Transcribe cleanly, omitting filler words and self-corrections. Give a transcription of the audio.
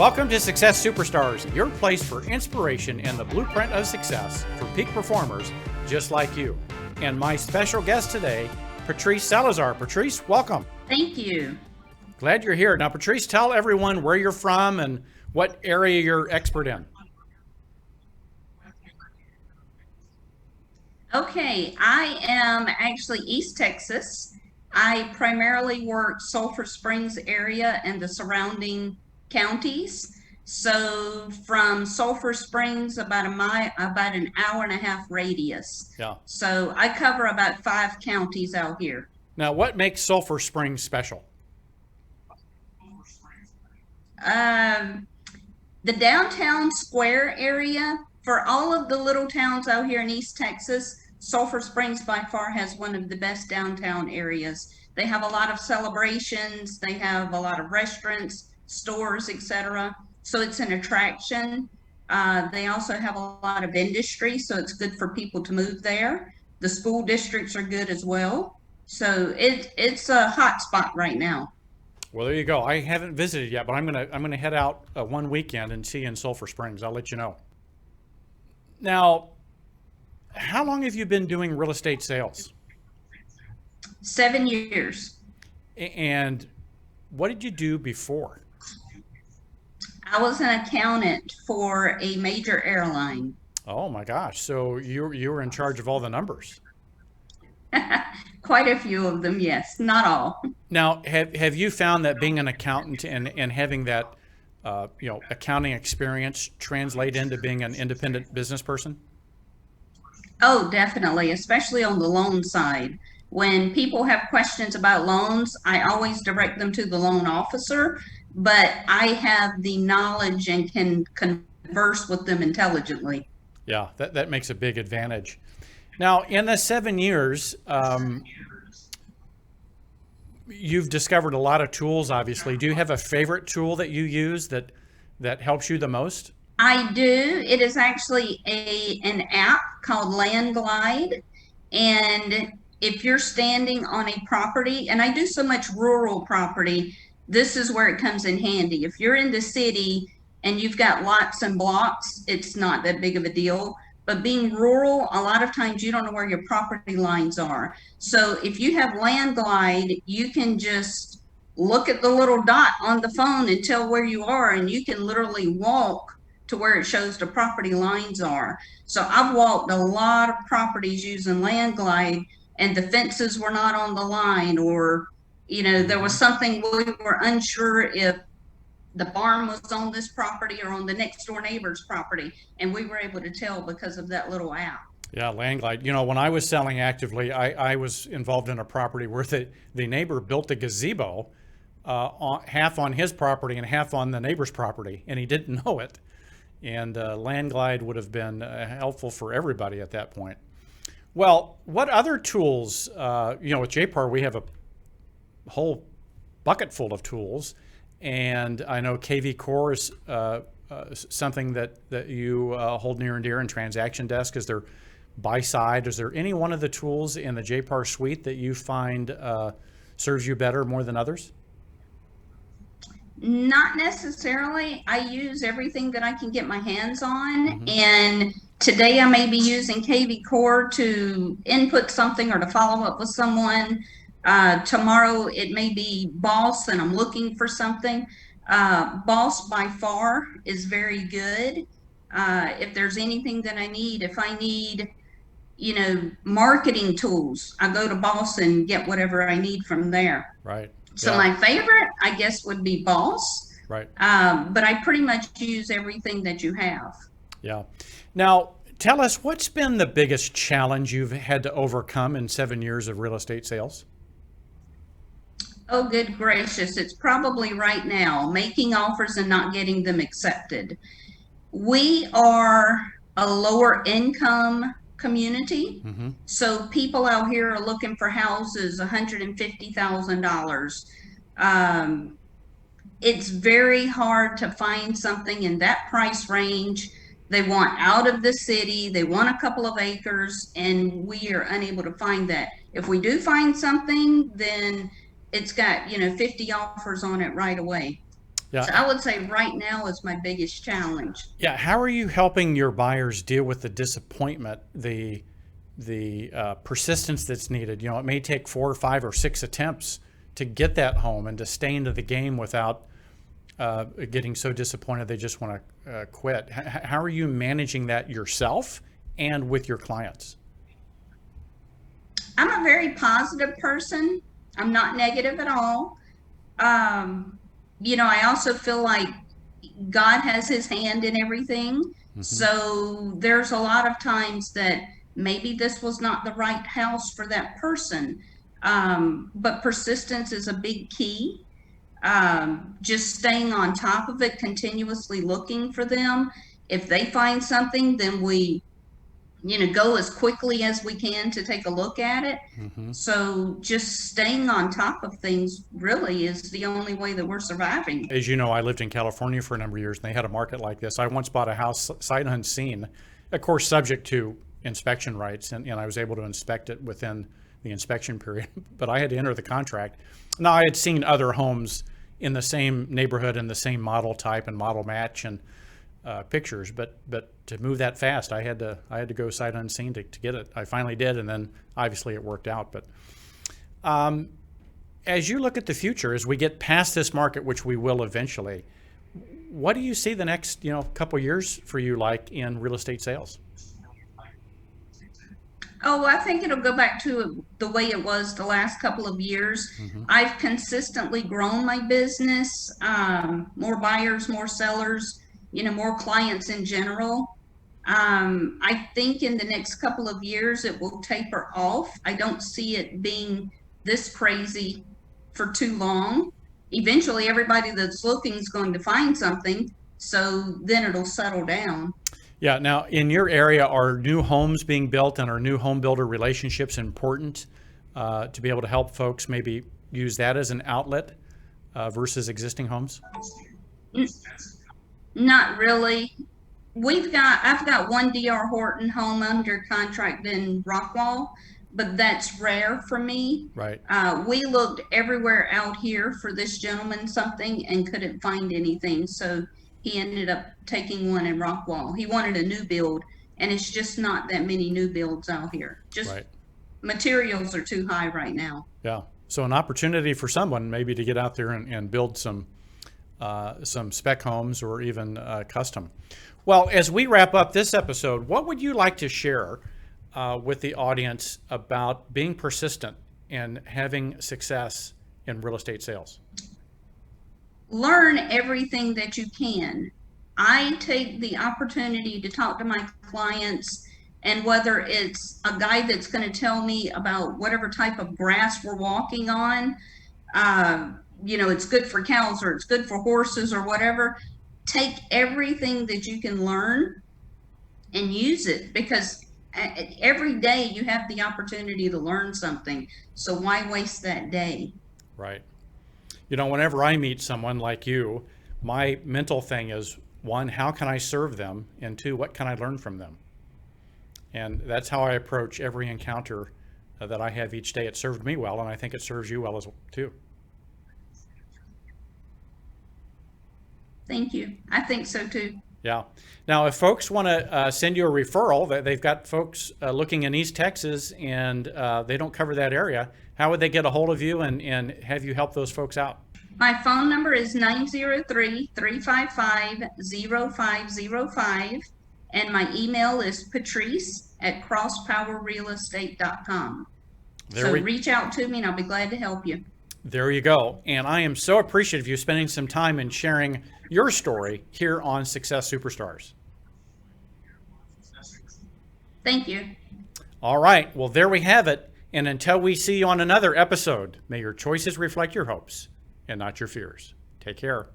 Welcome to Success Superstars, your place for inspiration and the blueprint of success for peak performers just like you. And my special guest today, Patrice Salazar. Patrice, welcome. Thank you. Glad you're here. Now, Patrice, tell everyone where you're from and what area you're expert in. Okay, I am actually East Texas. I primarily work Sulphur Springs area and the surrounding counties. So from Sulphur Springs, about an hour and a half radius. Yeah. So I cover about 5 counties out here. Now, what makes Sulphur Springs special? The downtown square area, for all of the little towns out here in East Texas, Sulphur Springs by far has one of the best downtown areas. They have a lot of celebrations, they have a lot of restaurants, stores, etc. So it's an attraction. They also have a lot of industry, so it's good for people to move there. The school districts are good as well. So it's a hot spot right now. Well, there you go. I haven't visited yet, but I'm gonna head out one weekend and see you in Sulphur Springs. I'll let you know. Now, how long have you been doing real estate sales? 7 years. And what did you do before? I was an accountant for a major airline. Oh my gosh. So you were in charge of all the numbers. Quite a few of them, yes, not all. Now, have you found that being an accountant and having that accounting experience translate into being an independent business person? Oh, definitely, especially on the loan side. When people have questions about loans, I always direct them to the loan officer, but I have the knowledge and can converse with them intelligently. Yeah, that makes a big advantage. Now, in the 7 years, you've discovered a lot of tools, obviously. Do you have a favorite tool that you use that helps you the most? I do. It is actually an app called Landglide. And if you're standing on a property, and I do so much rural property, this is where it comes in handy. If you're in the city and you've got lots and blocks, it's not that big of a deal. But being rural, a lot of times you don't know where your property lines are. So if you have Landglide, you can just look at the little dot on the phone and tell where you are, and you can literally walk to where it shows the property lines are. So I've walked a lot of properties using Landglide, and the fences were not on the line, or there was something we were unsure if the barn was on this property or on the next door neighbor's property, and we were able to tell because of that little app. Yeah, Landglide. When I was selling actively, I was involved in a property where the neighbor built a gazebo, half on his property and half on the neighbor's property, and he didn't know it. And Landglide would have been helpful for everybody at that point. Well, what other tools, with JPAR, we have a whole bucket full of tools. And I know KV Core is something that you hold near and dear, and Transaction Desk. Is there buy side? Is there any one of the tools in the JPAR suite that you find serves you better more than others? Not necessarily. I use everything that I can get my hands on. And today I may be using KV Core to input something or to follow up with someone. Tomorrow it may be Boss and I'm looking for something. Boss by far is very good. If there's anything that I need, if I need, marketing tools, I go to Boss and get whatever I need from there. Right. So my favorite, I guess, would be Boss. Right. But I pretty much use everything that you have. Yeah. Now, tell us, what's been the biggest challenge you've had to overcome in 7 years of real estate sales? Oh, good gracious. It's probably right now, making offers and not getting them accepted. We are a lower income community. So people out here are looking for houses, $150,000. It's very hard to find something in that price range. They want out of the city. They want a couple of acres, and we are unable to find that. If we do find something, then it's got 50 offers on it right away. Yeah. So I would say right now is my biggest challenge. Yeah. How are you helping your buyers deal with the disappointment, the persistence that's needed? It may take 4 or 5 or 6 attempts to get that home and to stay into the game without getting so disappointed they just want to quit. How are you managing that yourself and with your clients? I'm a very positive person. I'm not negative at all. I also feel like God has his hand in everything. Mm-hmm. So there's a lot of times that maybe this was not the right house for that person. But persistence is a big key. Just staying on top of it, continuously looking for them. If they find something, then we go as quickly as we can to take a look at it. Mm-hmm. So just staying on top of things really is the only way that we're surviving. As you know, I lived in California for a number of years, and they had a market like this. I once bought a house sight unseen, of course, subject to inspection rights, and I was able to inspect it within the inspection period, but I had to enter the contract. Now, I had seen other homes in the same neighborhood and the same model type and model match and pictures, but to move that fast, I had to go sight unseen to get it. I finally did, and then obviously it worked out. But as you look at the future, as we get past this market, which we will eventually, what do you see the next couple years for you like in real estate sales? Oh, I think it'll go back to the way it was the last couple of years. Mm-hmm. I've consistently grown my business, more buyers, more sellers, more clients in general. I think in the next couple of years, it will taper off. I don't see it being this crazy for too long. Eventually, everybody that's looking is going to find something. So then it'll settle down. Yeah. Now, in your area, are new homes being built and are new home builder relationships important to be able to help folks maybe use that as an outlet versus existing homes? Not really. I've got one D.R. Horton home under contract in Rockwall, but that's rare for me. Right. We looked everywhere out here for this gentleman something and couldn't find anything. So he ended up taking one in Rockwall. He wanted a new build, and it's just not that many new builds out here. Just right. Materials are too high right now. Yeah. So an opportunity for someone maybe to get out there and build some spec homes or even custom. Well, as we wrap up this episode, what would you like to share with the audience about being persistent and having success in real estate sales? Learn everything that you can. I take the opportunity to talk to my clients, and whether it's a guy that's going to tell me about whatever type of grass we're walking on, it's good for cows or it's good for horses or whatever. Take everything that you can learn and use it, because every day you have the opportunity to learn something. So why waste that day? Right. Whenever I meet someone like you, my mental thing is, 1, how can I serve them? And 2, what can I learn from them? And that's how I approach every encounter that I have each day. It served me well, and I think it serves you well as too. Thank you. I think so too. Yeah. Now, if folks want to send you a referral, they've got folks looking in East Texas and they don't cover that area, how would they get a hold of you and have you help those folks out? My phone number is 903-355-0505, and my email is patrice@crosspowerrealestate.com. So reach out to me and I'll be glad to help you. There you go. And I am so appreciative of you spending some time and sharing your story here on Success Superstars. Thank you. All right. Well, there we have it. And until we see you on another episode, may your choices reflect your hopes and not your fears. Take care.